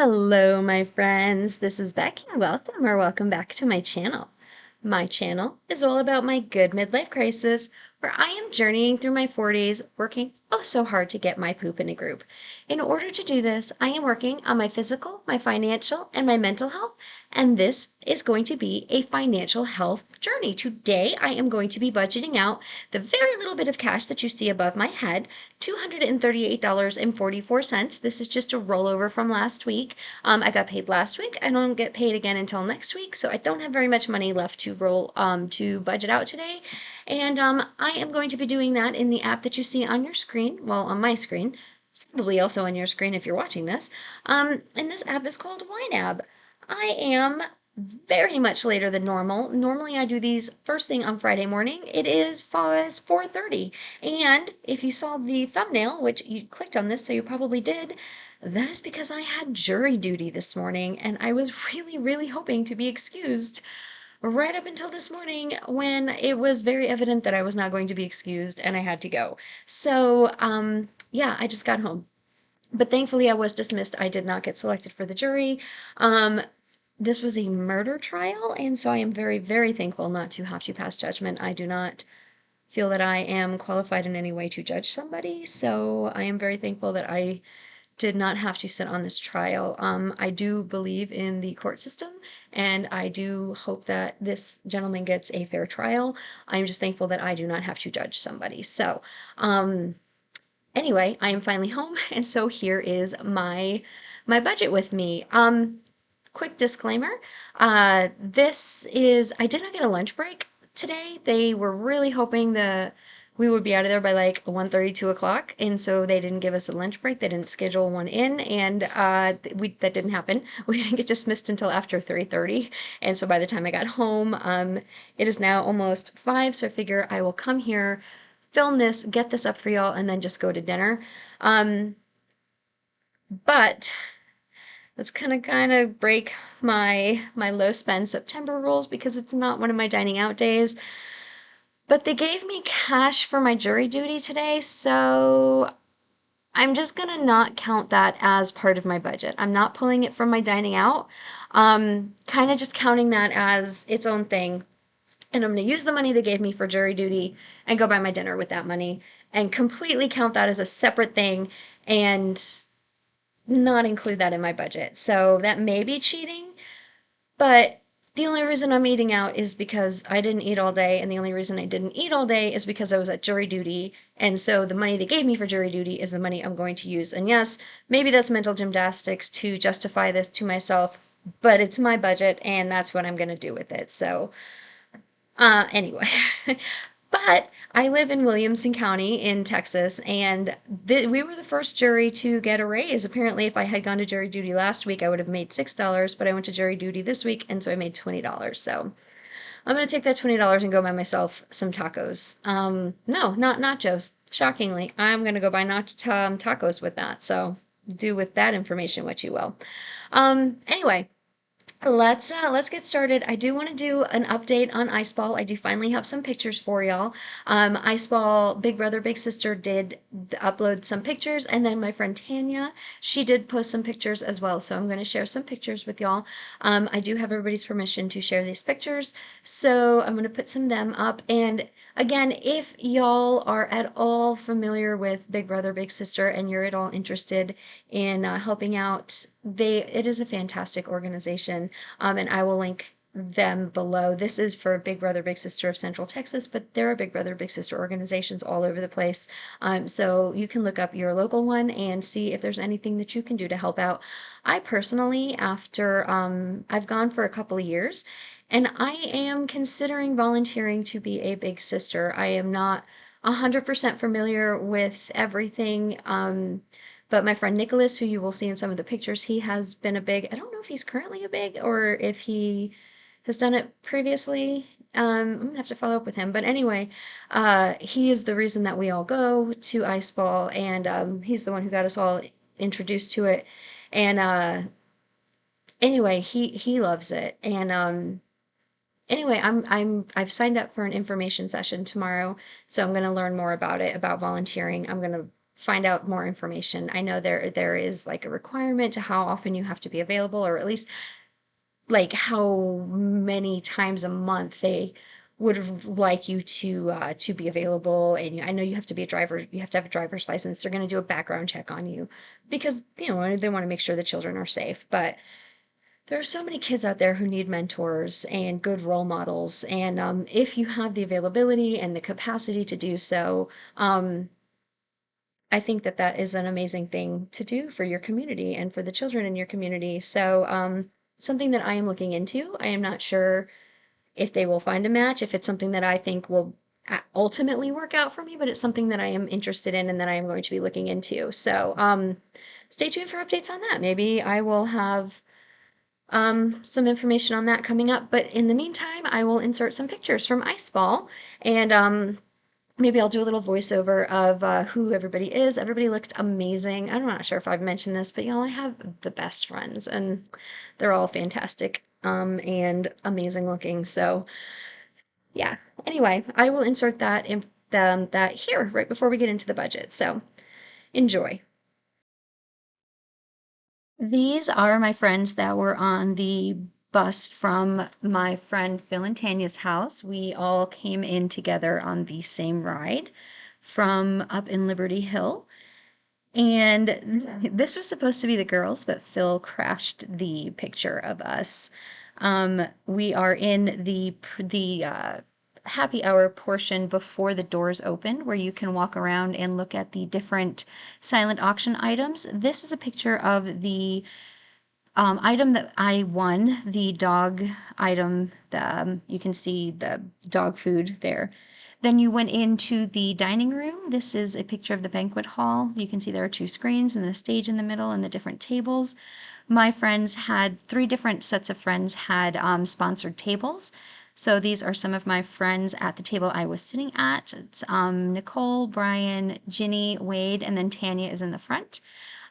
Hello, my friends. This is Becky. Welcome back to my channel. My channel is all about my good midlife crisis, where I am journeying through my 40s, working oh so hard to get my poop in a group. In order to do this, I am working on my physical, my financial, and my mental health, and this is going to be a financial health journey. Today, I am going to be budgeting out the very little bit of cash that you see above my head, $238.44. This is just a rollover from last week. I got paid last week. I don't get paid again until next week, so I don't have very much money left to budget out today. And I am going to be doing that in the app that you see on your screen, well, on my screen, probably also on your screen if you're watching this. And this app is called YNAB. I am very much later than normal. Normally I do these first thing on Friday morning. It is 4:30. And if you saw the thumbnail, which you clicked on this, so you probably did, that is because I had jury duty this morning and I was really hoping to be excused right up until this morning when it was very evident that I was not going to be excused and I had to go. So, yeah, I just got home. But thankfully I was dismissed. I did not get selected for the jury. Um, this was a murder trial, and so I am very thankful not to have to pass judgment. I do not feel that I am qualified in any way to judge somebody, so I am very thankful that I did not have to sit on this trial. I do believe in the court system, and I do hope that this gentleman gets a fair trial. I'm just thankful that I do not have to judge somebody. So, anyway, I am finally home, and so here is my budget with me. Quick disclaimer, I did not get a lunch break today. They were really hoping that we would be out of there by like 1:30, 2 o'clock, and so they didn't give us a lunch break. They didn't schedule one in, and that didn't happen. We didn't get dismissed until after 3:30, and so by the time I got home, it is now almost 5, so I figure I will come here, film this, get this up for y'all, and then just go to dinner. Um, but That's kind of break my low spend September rules because it's not one of my dining out days. But they gave me cash for my jury duty today, so I'm just gonna not count that as part of my budget. I'm not pulling it from my dining out. Kind of just counting that as its own thing. And I'm gonna use the money they gave me for jury duty and go buy my dinner with that money and completely count that as a separate thing and not include that in my budget. So that may be cheating, but the only reason I'm eating out is because I didn't eat all day, and the only reason I didn't eat all day is because I was at jury duty, and so the money they gave me for jury duty is the money I'm going to use. And yes, maybe that's mental gymnastics to justify this to myself, but it's my budget, and that's what I'm going to do with it. So, anyway. But I live in Williamson County in Texas, and we were the first jury to get a raise. Apparently, if I had gone to jury duty last week, I would have made $6, but I went to jury duty this week, and so I made $20. So I'm gonna take that $20 and go buy myself some tacos. No, not nachos. Shockingly, I'm gonna go buy tacos with that. So do with that information what you will. Anyway. Let's get started. I do want to do an update on Iceball. I do finally have some pictures for y'all. Iceball, Big Brother, Big Sister did upload some pictures, and then my friend Tanya, she did post some pictures as well. So I'm going to share some pictures with y'all. I do have everybody's permission to share these pictures, so I'm going to put some of them up. And again, if y'all are at all familiar with Big Brother, Big Sister, and you're at all interested in helping out, it is a fantastic organization, and I will link them below. This is for Big Brother Big Sister of Central Texas, but there are Big Brother Big Sister organizations all over the place. So you can look up your local one and see if there's anything that you can do to help out. I personally, after I've gone for a couple of years, and I am considering volunteering to be a big sister. I am not 100% familiar with everything. But my friend Nicholas, who you will see in some of the pictures, he has been a big, I don't know if he's currently a big or if he has done it previously. I'm gonna have to follow up with him. But anyway, he is the reason that we all go to Iceball, and he's the one who got us all introduced to it. And anyway, he loves it. And anyway, I've signed up for an information session tomorrow, so I'm gonna learn more about it, about volunteering. I'm gonna find out more information. I know there is like a requirement to how often you have to be available, or at least like how many times a month they would like you to be available. And I know you have to be a driver, you have to have a driver's license. They're going to do a background check on you because, they want to make sure the children are safe. But there are so many kids out there who need mentors and good role models. And if you have the availability and the capacity to do so, I think that that is an amazing thing to do for your community and for the children in your community. So, something that I am looking into. I am not sure if they will find a match, if it's something that I think will ultimately work out for me, but it's something that I am interested in and that I am going to be looking into. So, stay tuned for updates on that. Maybe I will have some information on that coming up. But in the meantime, I will insert some pictures from Ice Ball, and maybe I'll do a little voiceover of who everybody is. Everybody looked amazing. I'm not sure if I've mentioned this, but y'all, I have the best friends, and they're all fantastic and amazing looking. So yeah. Anyway, I will insert that here right before we get into the budget. So enjoy. These are my friends that were on the bus from my friend Phil and Tanya's house. We all came in together on the same ride from up in Liberty Hill. And this was supposed to be the girls, but Phil crashed the picture of us. We are in the happy hour portion before the doors open, where you can walk around and look at the different silent auction items. This is a picture of the item that I won, the dog item. You can see the dog food there. Then you went into the dining room. This is a picture of the banquet hall. You can see there are two screens and a stage in the middle and the different tables. My friends had three different sets of friends had sponsored tables. So these are some of my friends at the table I was sitting at. It's Nicole, Brian, Ginny, Wade, and then Tanya is in the front.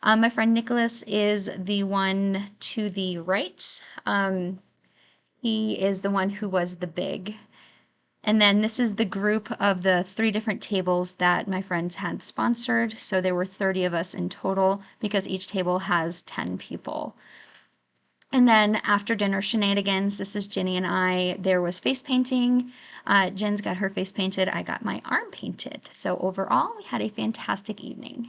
My friend Nicholas is the one to the right. He is the one who was the big. And then this is the group of the three different tables that my friends had sponsored. So there were 30 of us in total because each table has 10 people. And then after dinner shenanigans, this is Ginny and I. There was face painting. Jen's got her face painted. I got my arm painted. So overall, we had a fantastic evening.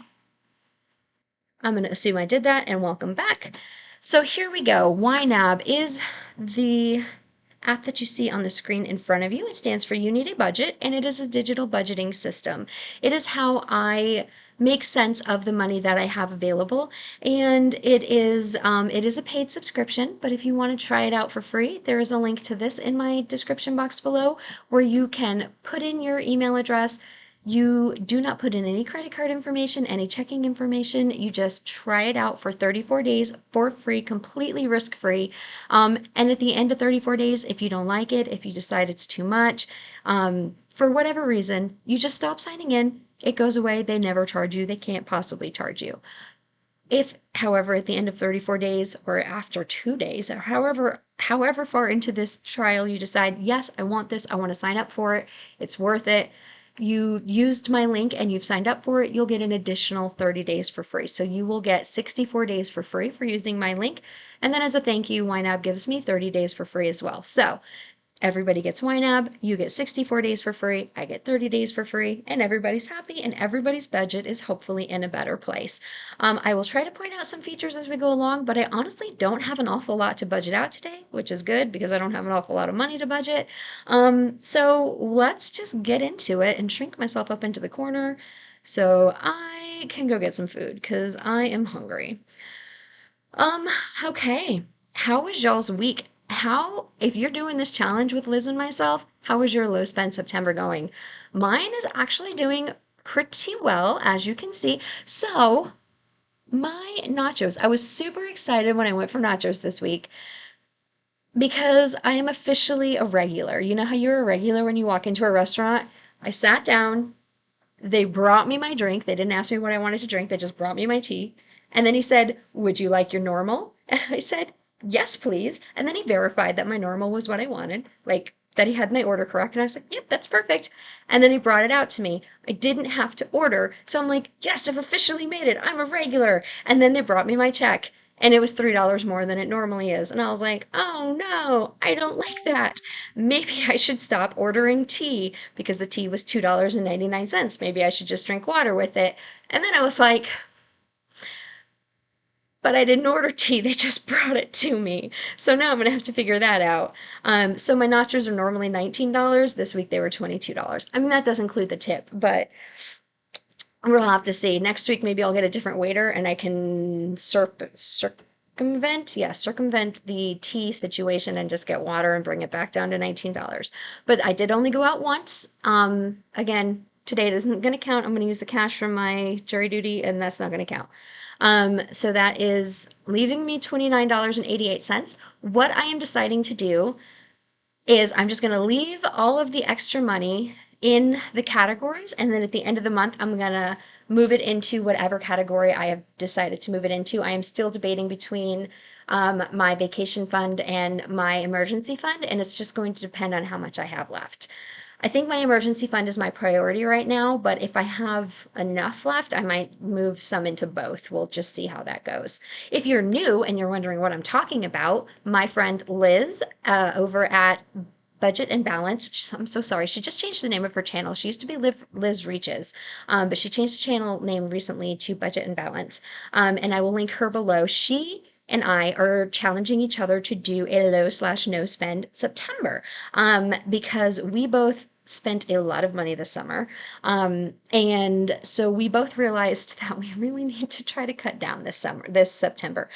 I'm going to assume I did that, and welcome back. So here we go. YNAB is the app that you see on the screen in front of you. It stands for You Need a Budget, and it is a digital budgeting system. It is how I make sense of the money that I have available, and it is a paid subscription, but if you want to try it out for free, there is a link to this in my description box below where you can put in your email address. You do not put in any credit card information, any checking information. You just try it out for 34 days for free, completely risk-free. And at the end of 34 days, if you don't like it, if you decide it's too much, for whatever reason, you just stop signing in. It goes away. They never charge you. They can't possibly charge you. If, however, at the end of 34 days or after 2 days, or however far into this trial you decide, yes, I want this, I want to sign up for it, it's worth it, you used my link and you've signed up for it, you'll get an additional 30 days for free. So you will get 64 days for free for using my link. And then as a thank you, YNAB gives me 30 days for free as well. So everybody gets YNAB, you get 64 days for free, I get 30 days for free, and everybody's happy and everybody's budget is hopefully in a better place. I will try to point out some features as we go along, but I honestly don't have an awful lot to budget out today, which is good because I don't have an awful lot of money to budget. So let's just get into it and shrink myself up into the corner so I can go get some food because I am hungry. Um, okay. How was y'all's week? If you're doing this challenge with Liz and myself, how is your low spend September going? Mine is actually doing pretty well, as you can see. So, my nachos, I was super excited when I went for nachos this week because I am officially a regular. You know how you're a regular when you walk into a restaurant? I sat down, they brought me my drink. They didn't ask me what I wanted to drink. They just brought me my tea. And then he said, "Would you like your normal?" And I said, "Yes, please." And then he verified that my normal was what I wanted. Like, that he had my order correct. And I was like, yep, that's perfect. And then he brought it out to me. I didn't have to order. So I'm like, yes, I've officially made it. I'm a regular. And then they brought me my check. And it was $3 more than it normally is. And I was like, oh no, I don't like that. Maybe I should stop ordering tea because the tea was $2.99. Maybe I should just drink water with it. And then I was like, but I didn't order tea. They just brought it to me. So now I'm gonna have to figure that out. So my nachos are normally $19. This week they were $22. I mean, that does include the tip, but we'll have to see. Next week maybe I'll get a different waiter and I can circumvent the tea situation and just get water and bring it back down to $19. But I did only go out once. Again, today it isn't going to count. I'm going to use the cash from my jury duty, and that's not going to count. So that is leaving me $29.88. What I am deciding to do is I'm just going to leave all of the extra money in the categories, and then at the end of the month, I'm going to move it into whatever category I have decided to move it into. I am still debating between my vacation fund and my emergency fund, and it's just going to depend on how much I have left. I think my emergency fund is my priority right now, but if I have enough left, I might move some into both. We'll just see how that goes. If you're new and you're wondering what I'm talking about, my friend Liz over at Budget and Balance. I'm so sorry. She just changed the name of her channel. She used to be Liz Reaches, but she changed the channel name recently to Budget and Balance. And I will link her below. She and I are challenging each other to do a low/no spend September because we both spent a lot of money this summer. And so we both realized that we really need to try to cut down this September.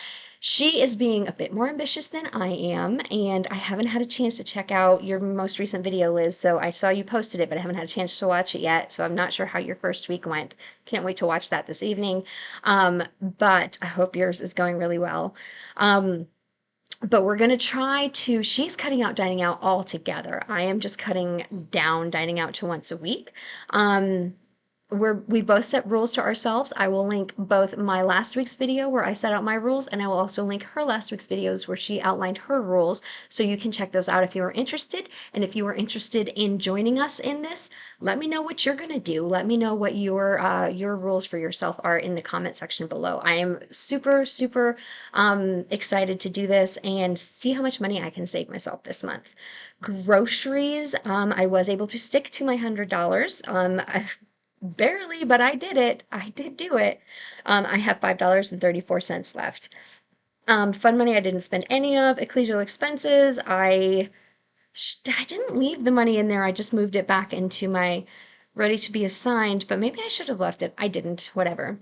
She is being a bit more ambitious than I am, and I haven't had a chance to check out your most recent video, Liz. So I saw you posted it, but I haven't had a chance to watch it yet. So I'm not sure how your first week went. Can't wait to watch that this evening. But I hope yours is going really well. But we're going to try to, she's cutting out dining out altogether. I am just cutting down dining out to once a week. We both set rules to ourselves. I will link both my last week's video where I set out my rules, and I will also link her last week's videos where she outlined her rules, so you can check those out if you are interested. And if you are interested in joining us in this, let me know what you're gonna do. Let me know what your rules for yourself are in the comment section below. I am super, super excited to do this and see how much money I can save myself this month. Groceries, I was able to stick to my $100. Barely, but I did it. I did do it. I have $5.34 left. Fun money I didn't spend any of. Ecclesial expenses, I didn't leave the money in there. I just moved it back into my ready to be assigned, but maybe I should have left it. I didn't, whatever.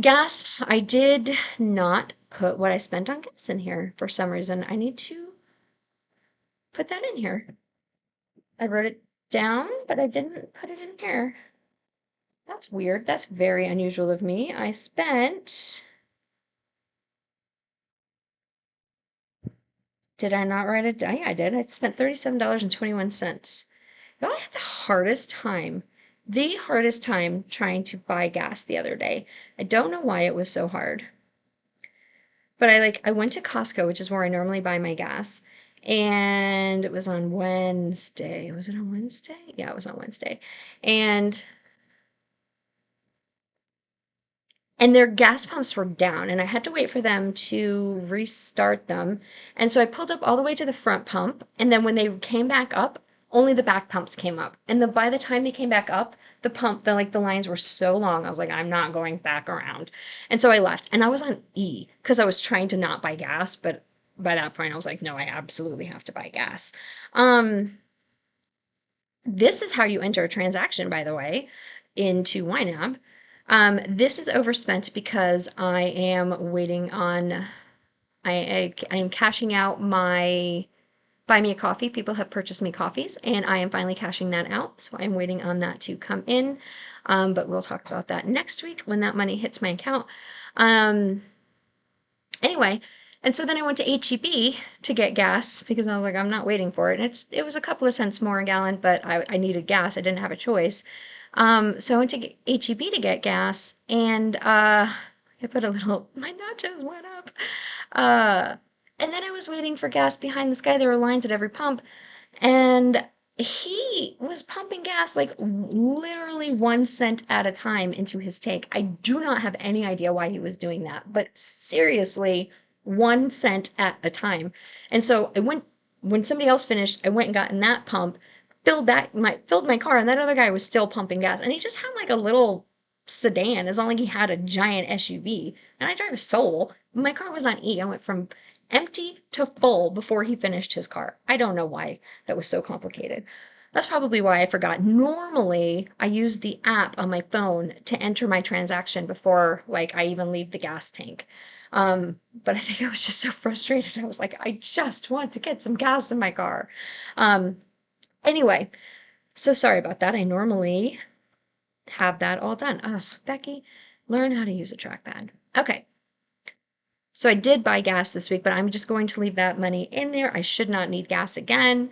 Gas, I did not put what I spent on gas in here for some reason. I need to put that in here. I wrote it down, but I didn't put it in here. That's weird. That's very unusual of me. I spent. Did I not write it down? Yeah, I did. I spent $37.21. I had the hardest time trying to buy gas the other day. I don't know why it was so hard. But I went to Costco, which is where I normally buy my gas, and it was on Wednesday. Was it on Wednesday? Yeah, it was on Wednesday. And their gas pumps were down, and I had to wait for them to restart them. And so I pulled up all the way to the front pump, and then when they came back up, only the back pumps came up. And by the time they came back up, the lines were so long. I was like, I'm not going back around. And so I left, and I was on E because I was trying to not buy gas, but by that point I was like, no, I absolutely have to buy gas. This is how you enter a transaction, by the way, into YNAB. This is overspent because I am waiting on, I am cashing out my buy me a coffee. People have purchased me coffees, and I am finally cashing that out. So I'm waiting on that to come in. But we'll talk about that next week when that money hits my account. Anyway, and so then I went to HEB to get gas because I was like, I'm not waiting for it. And it was a couple of cents more a gallon, but I needed gas. I didn't have a choice. So I went to HEB to get gas, and I put my nachos went up. And then I was waiting for gas behind this guy. There were lines at every pump. And he was pumping gas like literally 1 cent at a time into his tank. I do not have any idea why he was doing that, but seriously, 1 cent at a time. And so I went, when somebody else finished, I went and got in that pump, filled my car, and that other guy was still pumping gas. And he just had like a little sedan. It's not like he had a giant SUV. And I drive a Soul. My car was on E. I went from empty to full before he finished his car. I don't know why that was so complicated. That's probably why I forgot. Normally, I use the app on my phone to enter my transaction before like I even leave the gas tank. But I think I was just so frustrated. I was like, I just want to get some gas in my car. Um, anyway, so sorry about that. I normally have that all done. Ugh, Becky, learn how to use a trackpad. Okay. So I did buy gas this week, but I'm just going to leave that money in there. I should not need gas again,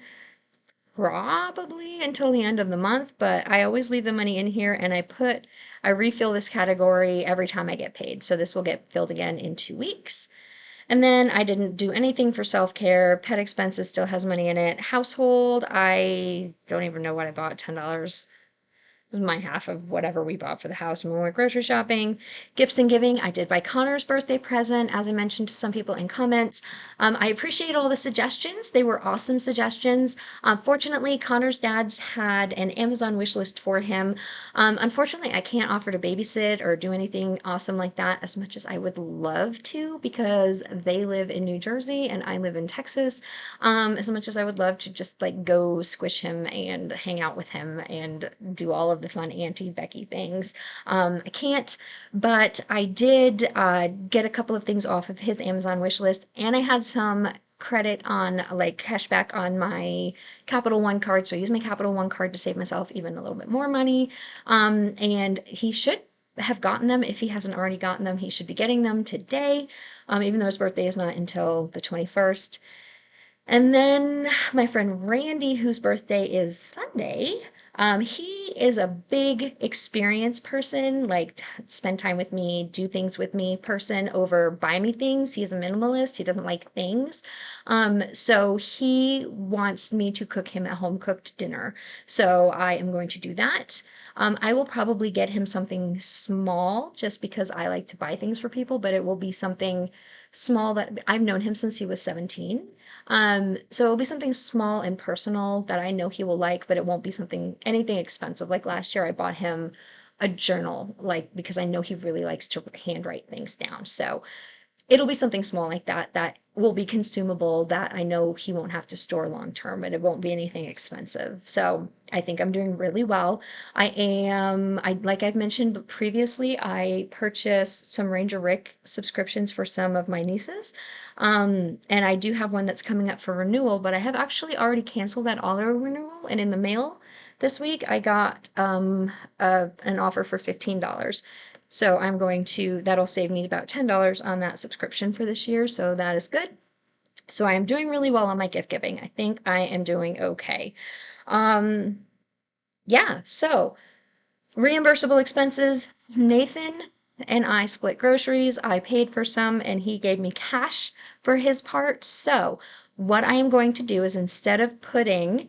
probably until the end of the month, but I always leave the money in here and I refill this category every time I get paid. So this will get filled again in 2 weeks. And then I didn't do anything for self-care. Pet expenses still has money in it. Household, I don't even know what I bought, $10. My half of whatever we bought for the house when we went grocery shopping. Gifts and giving, I did buy Connor's birthday present, as I mentioned to some people in comments. I appreciate all the suggestions. They were awesome suggestions. Fortunately, Connor's dad's had an Amazon wish list for him. Unfortunately, I can't offer to babysit or do anything awesome like that as much as I would love to because they live in New Jersey and I live in Texas. As much as I would love to just like go squish him and hang out with him and do all of the fun Auntie Becky things. I can't, but I did get a couple of things off of his Amazon wish list, and I had some credit on like cashback on my Capital One card. So I use my Capital One card to save myself even a little bit more money. And he should have gotten them. If he hasn't already gotten them, he should be getting them today, even though his birthday is not until the 21st. And then my friend Randy, whose birthday is Sunday, he is a big experience person, like spend time with me, do things with me person over buy me things. He's a minimalist. He doesn't like things. So he wants me to cook him a home cooked dinner. So I am going to do that. I will probably get him something small just because I like to buy things for people, but it will be something small that I've known him since he was 17. So it'll be something small and personal that I know he will like, but it won't be anything expensive. Like last year, I bought him a journal, like because I know he really likes to handwrite things down. So it'll be something small like that that will be consumable that I know he won't have to store long term, and it won't be anything expensive. So I think I'm doing really well. Like I've mentioned previously, I purchased some Ranger Rick subscriptions for some of my nieces. And I do have one that's coming up for renewal, but I have actually already canceled that auto renewal, and in the mail this week I got an offer for $15. So that'll save me about $10 on that subscription for this year. So that is good. So I am doing really well on my gift giving. I think I am doing okay. Um, yeah, so reimbursable expenses. Nathan and I split groceries. I paid for some and he gave me cash for his part. So what I am going to do is instead of putting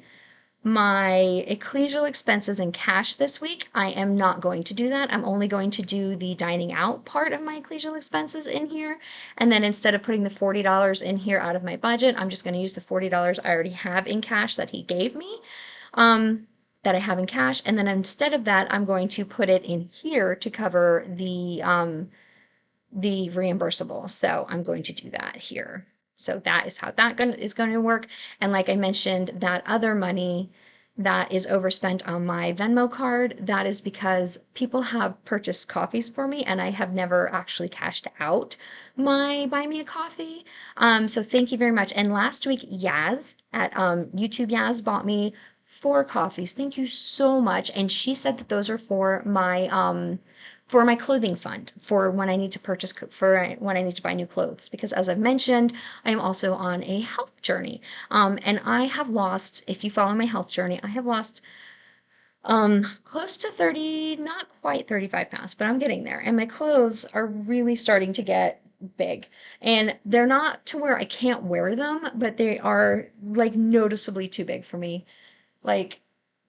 my ecclesial expenses in cash this week, I am not going to do that. I'm only going to do the dining out part of my ecclesial expenses in here. And then instead of putting the $40 in here out of my budget, I'm just going to use the $40 I already have in cash that he gave me, that I have in cash. And then instead of that, I'm going to put it in here to cover the reimbursable. So I'm going to do that here. So that is how that is going to work. And like I mentioned, that other money that is overspent on my Venmo card, that is because people have purchased coffees for me and I have never actually cashed out my Buy Me a Coffee. So thank you very much. And last week, Yaz at YouTube Yaz bought me 4 coffees. Thank you so much. And she said that those are for my clothing fund, for when I need to when I need to buy new clothes. Because as I've mentioned, I am also on a health journey. And I have lost, if you follow my health journey, I have lost close to 30, not quite 35 pounds, but I'm getting there. And my clothes are really starting to get big. And they're not to where I can't wear them, but they are like noticeably too big for me. Like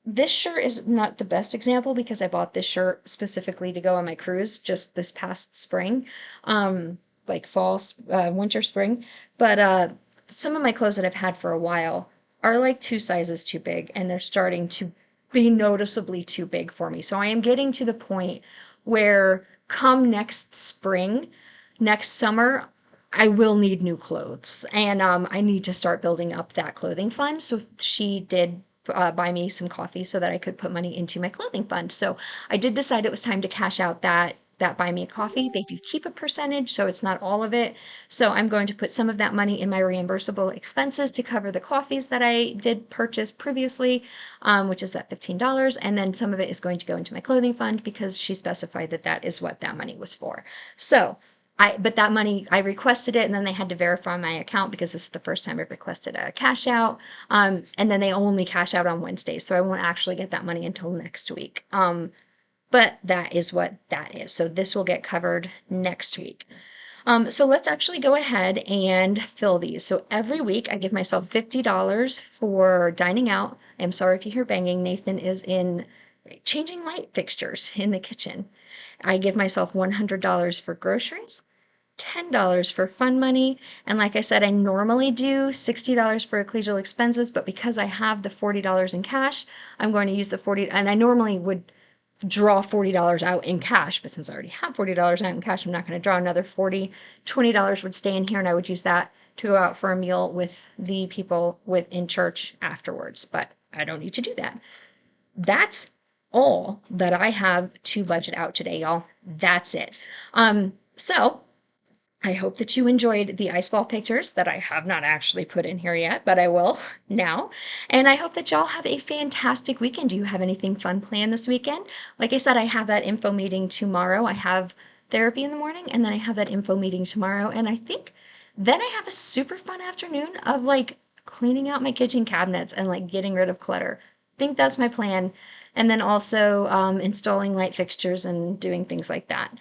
this shirt is not the best example because I bought this shirt specifically to go on my cruise just this past spring, like fall, winter, spring. But some of my clothes that I've had for a while are like two sizes too big, and they're starting to be noticeably too big for me. So I am getting to the point where come next spring, next summer, I will need new clothes, and I need to start building up that clothing fund. So she did buy me some coffee so that I could put money into my clothing fund. So I did decide it was time to cash out that buy me a coffee. They do keep a percentage, so it's not all of it. So I'm going to put some of that money in my reimbursable expenses to cover the coffees that I did purchase previously, which is that $15, and then some of it is going to go into my clothing fund because she specified that that is what that money was for. So but that money, I requested it and then they had to verify my account because this is the first time I've requested a cash out. And then they only cash out on Wednesdays. So I won't actually get that money until next week. But that is what that is. So this will get covered next week. So let's actually go ahead and fill these. So every week I give myself $50 for dining out. I'm sorry if you hear banging. Nathan is in changing light fixtures in the kitchen. I give myself $100 for groceries, $10 for fun money. And like I said, I normally do $60 for ecclesial expenses, but because I have the $40 in cash, I'm going to use the 40, and I normally would draw $40 out in cash, but since I already have $40 out in cash, I'm not going to draw another 40. $20 would stay in here and I would use that to go out for a meal with the people within church afterwards, but I don't need to do that. That's all that I have to budget out today, y'all. That's it. So I hope that you enjoyed the ice ball pictures that I have not actually put in here yet, but I will now. And I hope that y'all have a fantastic weekend. Do you have anything fun planned this weekend? Like I said, I have that info meeting tomorrow. I have therapy in the morning, and then I have that info meeting tomorrow. And I think then I have a super fun afternoon of like cleaning out my kitchen cabinets and like getting rid of clutter. I think that's my plan. And then also installing light fixtures and doing things like that.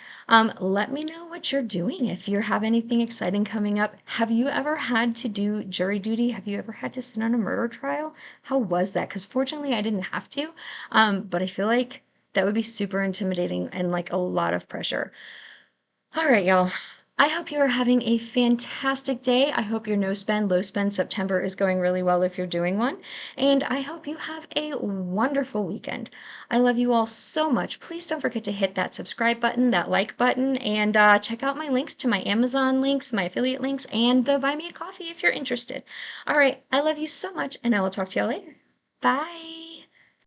Let me know what you're doing if you have anything exciting coming up. Have you ever had to do jury duty? Have you ever had to sit on a murder trial? How was that? Because fortunately, I didn't have to, but I feel like that would be super intimidating and like a lot of pressure. All right, y'all. I hope you are having a fantastic day. I hope your no spend, low spend September is going really well if you're doing one. And I hope you have a wonderful weekend. I love you all so much. Please don't forget to hit that subscribe button, that like button, and check out my links to my Amazon links, my affiliate links, and the Buy Me a Coffee if you're interested. All right. I love you so much, and I will talk to y'all later. Bye.